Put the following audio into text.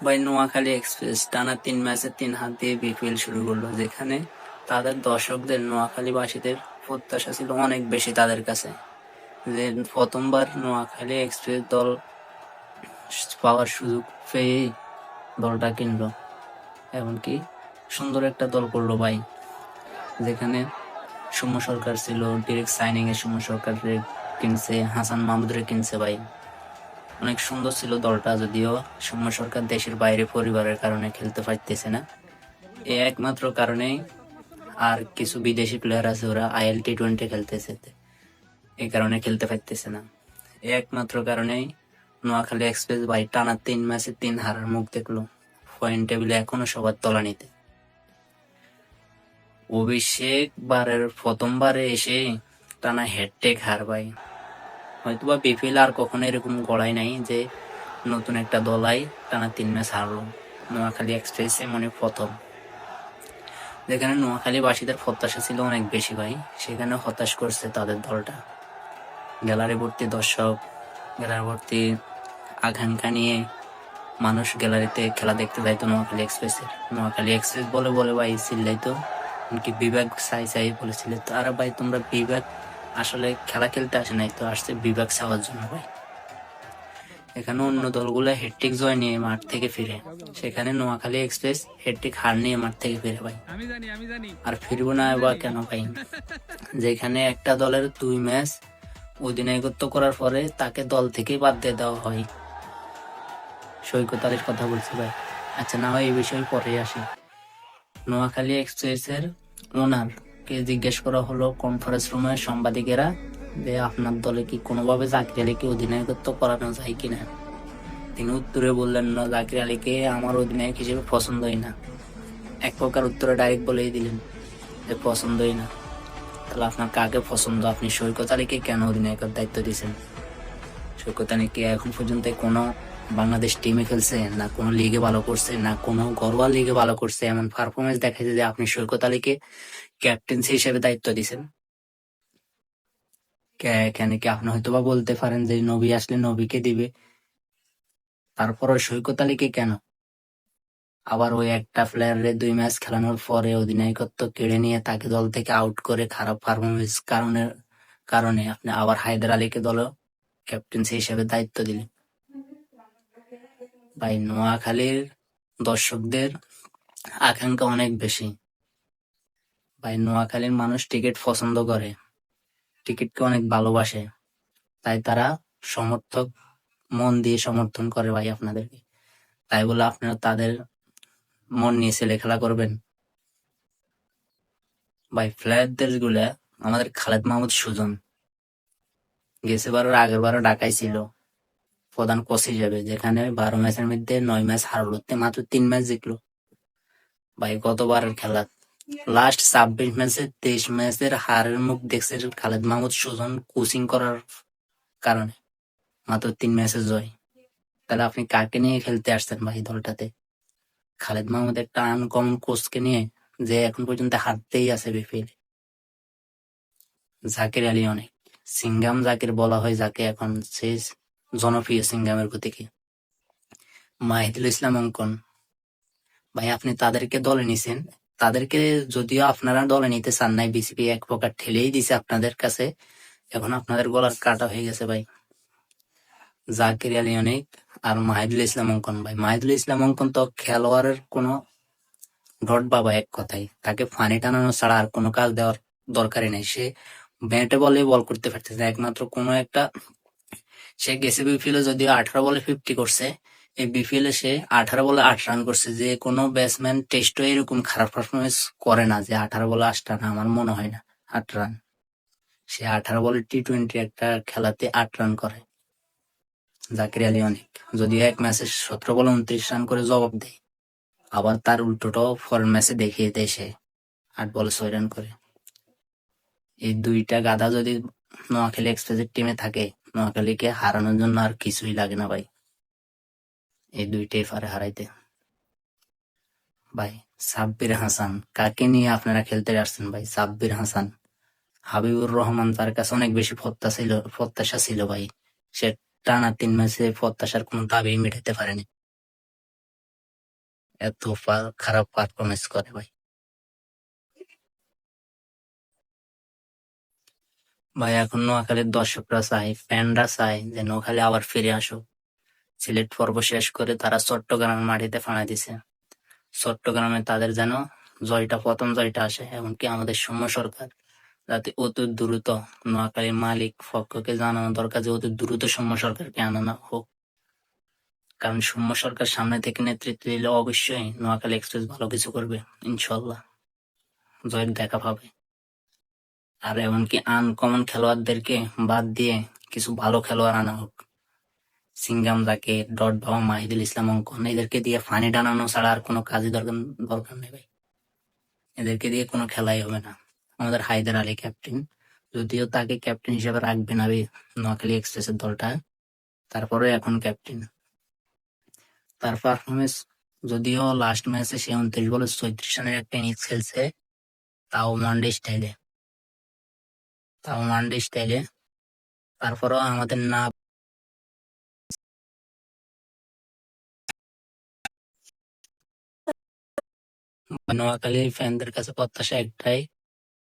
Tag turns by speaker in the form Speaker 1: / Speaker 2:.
Speaker 1: ভাই নোয়াখালী এক্সপ্রেস টানা 3 ম্যাচে 3 হাত দিয়ে বিপিএল শুরু করলো, যেখানে তাদের দর্শকদের নোয়াখালীবাসীদের প্রত্যাশা ছিল অনেক বেশি তাদের কাছে, যে প্রথমবার নোয়াখালী এক্সপ্রেস দল পাওয়ার সুযোগ পেয়ে দলটা কিনলো। এমনকি সুন্দর একটা দল করলো ভাই, যেখানে সৌম্য সরকার ছিল, ডিরেক্ট সাইনিং এ সৌম্য সরকার কিনছে, হাসান মাহমুদরে কিনছে ভাই। অনেক সুন্দর ছিল দলটা, যদিও সৌম্য সরকার দেশের বাইরে পরিবারের কারণে খেলতে পারতেছে না। এই একমাত্র কারণেই, আর কিছু বিদেশি প্লেয়ার আছে, ওরা আইএল টি-20 খেলতেছে, এই কারণে খেলতে পারতেছে না। এই একমাত্র কারণেই নোয়াখালী এক্সপ্রেস ভাই টানা 3 ম্যাচে 3 হারার মুখ দেখলো, পয়েন্ট টেবিলে এখনো সবার তলানিতে। অভিষেক বারের প্রথমবারে এসে টানা হেডটেক হার ভাই। হয়তোবা বিপিএল আর কখনো এরকম গড়াই নাই যে নতুন একটা দলাই টানা 3 ম্যাচ হারলো। নোয়াখালী এক্সপ্রেস এমনই প্রথম, যেখানে নোয়াখালীবাসীদের প্রত্যাশা ছিল অনেক বেশি ভাই, সেখানে হতাশ করছে তাদের দলটা। গ্যালারি ভর্তি দর্শক, গ্যালারি ভর্তি আকাঙ্ক্ষা নিয়ে মানুষ গ্যালারিতে খেলা দেখতে যাইতো নোয়াখালী এক্সপ্রেসের। নোয়াখালী এক্সপ্রেস বলে বলে ভাই চিল্লাইতো, এমনকি বিভাগ চাই চাই বলেছিল। তো আর ভাই তোমরা বিভাগ আসলে খেলা খেলতে আসে নাই, তো আসছে বিভাগ চাওয়ার জন্য ভাই। এখানে অন্য দলগুলো হেডট্রিক জয় নিয়ে মাঠ থেকে ফিরে, সেখানে নোয়াখালী এক্সপ্রেস হেডট্রিক হার নিয়ে মাঠ থেকে ফিরে ভাই। আর ফিরবো না বা কেন ভাই, যেখানে একটা দলের 2 ম্যাচ অধিনায়কত্ব করার পরে তাকে দল থেকে বাদ দিয়ে দেওয়া হয়। সৈকত আলীর কথা বলছি ভাই। আচ্ছা, না হয় এই বিষয়ে পরে আসি। নোয়াখালী এক্সপ্রেসের ওনার কে জিজ্ঞেস করা হলো কনফারেন্স রুমে সাংবাদিকেরা, যে আপনার দলে কি কোনোভাবে জাকির আলীকে অধিনায়কত্ব করানো যায় কিনা। তিনি উত্তরে বললেন, না, জাকির আলীকে আমার অধিনায়ক হিসেবে পছন্দই না। এক প্রকার উত্তরে ডাইরেক্ট বলেই দিলেন যে পছন্দই না। তাহলে আপনার কাকে পছন্দ? আপনি সৈকত আলীকে কেন অধিনায়কের দায়িত্ব দিয়েছেন? সৈকত আলী কি এখন পর্যন্ত কোনো বাংলাদেশ টিমে খেলছে না, কোনো লিগে ভালো করছে না, কোনো ঘরোয়া লিগে ভালো করছে? এমন পারফরমেন্স দেখাইছে যে আপনি সৈকত আলীকে ক্যাপ্টেন্সি হিসেবে দায়িত্ব দিয়েছেন। কেন কি আপনি হয়তো বা বলতে পারেন যে নবী আসলে নবীকে দিবে, তারপরও সৈকত আলীকে কেন? আবার ওই একটা প্লেয়ারের 2 ম্যাচ খেলানোর পরে অধিনায়কত্ব কেড়ে নিয়ে তাকে দল থেকে আউট করে খারাপ পারফরমেন্স কারণে আপনি আবার হায়দার আলীকে দলে ক্যাপ্টেন্সি হিসেবে দায়িত্ব দিলেন। ভাই নোয়াখালীর দর্শকদের আকাঙ্ক্ষা অনেক বেশি ভাই। নোয়াখালীর মানুষ টিকিট পছন্দ করে, টিকিটকে অনেক ভালোবাসে, তাই তারা সমর্থক মন দিয়ে সমর্থন করে ভাই আপনাদেরকে। তাই বলে আপনারা তাদের মন নিয়ে ছেলে খেলা করবেন ভাই? প্লেয়ারদের গুলা আমাদের খালেদ মাহমুদ সুজন গেছে বারের আগের বারও ঢাকায় ছিল প্রধান কোচ হিসেবে, যেখানে 12 ম্যাচের মধ্যে 9 ম্যাচ হারলো, মাত্র 3 ম্যাচ জিতলো ভাই। গতবারের খেলা লাস্ট 26 ম্যাচে 23 ম্যাচের হারের মুখ দেখছে খালেদ মাহমুদ সুজন কোচিং করার কারণে, মাত্র 3 ম্যাচে জয়। তাহলে আপনি কাকে নিয়ে খেলতে আসছেন ভাই দলটাতে? খালেদ মাহমুদ একটা আনকমন কোচকে নিয়ে, যে এখন পর্যন্ত হারতেই আছে বিপিএল। জাকির আলী অনেক সিঙ্গাম জাকির বলা হয় যাকে, এখন সে জনপ্রিয় সিঙ্গামের প্রতীকে। মাহিদুল ইসলাম অঙ্কন ভাই, আপনি তাদেরকে দলে নিছেন, তাদেরকে যদিও আপনারা দলে নিতে চান নাই, বিসিবি এক প্রকার ঠেলেই দিছে আপনাদের কাছে, এখন আপনাদের গলার কাটা হয়ে গেছে ভাই। জাকির আলী অনেক আর মাহিদুল ইসলাম অঙ্কন ভাই। মাহিদুল ইসলাম অঙ্কন তো খেলোয়াড়ের কোনো ডট বাবা, এক কথায় তাকে ফানি টানানো ছাড়া আর কোনো কাজ দেওয়ার দরকারই নেই। সে ব্যাটে বলে বল করতে পারতেছে একমাত্র কোনো একটা। সে গেছে বিপিএল এ যদিও 18 বলে 50 করছে, এই বিপিএল এ সে 18 বলে 8 রান করছে। যে কোনো ব্যাটসম্যান টেস্টও এরকম খারাপ পারফরমেন্স করে না, যে 18 বলে 8 রান, আমার মনে হয় না 8 রান। সে 18 বলে টি-20 একটা খেলাতে 8 রান করে। জাকির আলী অনেক যদিও এক ম্যাচে 17 বলে 29 রান করে জবাব দেয়, আবার তার উল্টোটাও পরের ম্যাচে দেখিয়ে দেয়, সে 8 বলে 6 রান করে। এই দুইটা গাধা যদি নোয়াখালী এক্সপ্রেসের টিমে থাকে, নোয়াখালীকে হারানোর জন্য আর কিছুই লাগে না ভাই। এই দুইটাই পারে হারাইতে ভাই। সাব্বির হাসান কাকে নিয়ে আপনারা খেলতে আসছেন ভাই? সাব্বির হাসান, হাবিবুর রহমান, তার কাছে অনেক বেশি প্রত্যাশা ছিল ভাই। সে টানা 3 ম্যাচে প্রত্যাশার কোনো দাবি মেটাতে পারেনি। এত খারাপ পারফরমেন্স করে ভাই। ভাই এখন নোয়াখালীর দর্শকরা চায়, ফ্যানরা চায় যে নোয়াখালী আবার ফিরে আসুক। সিলেট পর্ব শেষ করে তারা চট্টগ্রামের মাটিতে ফাঁড়া দিছে। চট্টগ্রামে তাদের যেন প্রথম জয়টা আসে। এমনকি আমাদের সৌম্য সরকার যাতে অতি দ্রুত, নোয়াখালীর মালিক পক্ষকে জানানো দরকার যে অতি দ্রুত সৌম্য সরকারকে আনানো হোক। কারণ সৌম্য সরকার সামনে থেকে নেতৃত্ব দিলে অবশ্যই নোয়াখালী এক্সপ্রেস ভালো কিছু করবে, ইনশাল্লাহ জয়ের দেখা পাবে। আর এমনকি আনকমন খেলোয়াড়দেরকে বাদ দিয়ে কিছু ভালো খেলোয়াড় আনা হোক। সিঙ্গাম জাকির, ডট বাবা, মাহিদুল ইসলাম অঙ্কন, এদেরকে দিয়ে ফানি টানানো ছাড়া আর কোনো কাজই দরকার নেই ভাই। এদেরকে দিয়ে কোনো খেলাই হবে না। আমাদের হায়দার আলী ক্যাপ্টেন, যদিও তাকে ক্যাপ্টেন হিসেবে রাখবে না নোয়াখালী এক্সপ্রেসের দলটা, তারপরে এখন ক্যাপ্টেন। তার পারফরমেন্স, যদিও লাস্ট ম্যাচে সে 29 বলে 34 রানের একটা ইনিংস খেলছে, তাও ওয়ানডে স্টাইলে। তারপরেও আমাদের না, নোয়াখালীর ফ্যানদের কাছে প্রত্যাশা একটাই,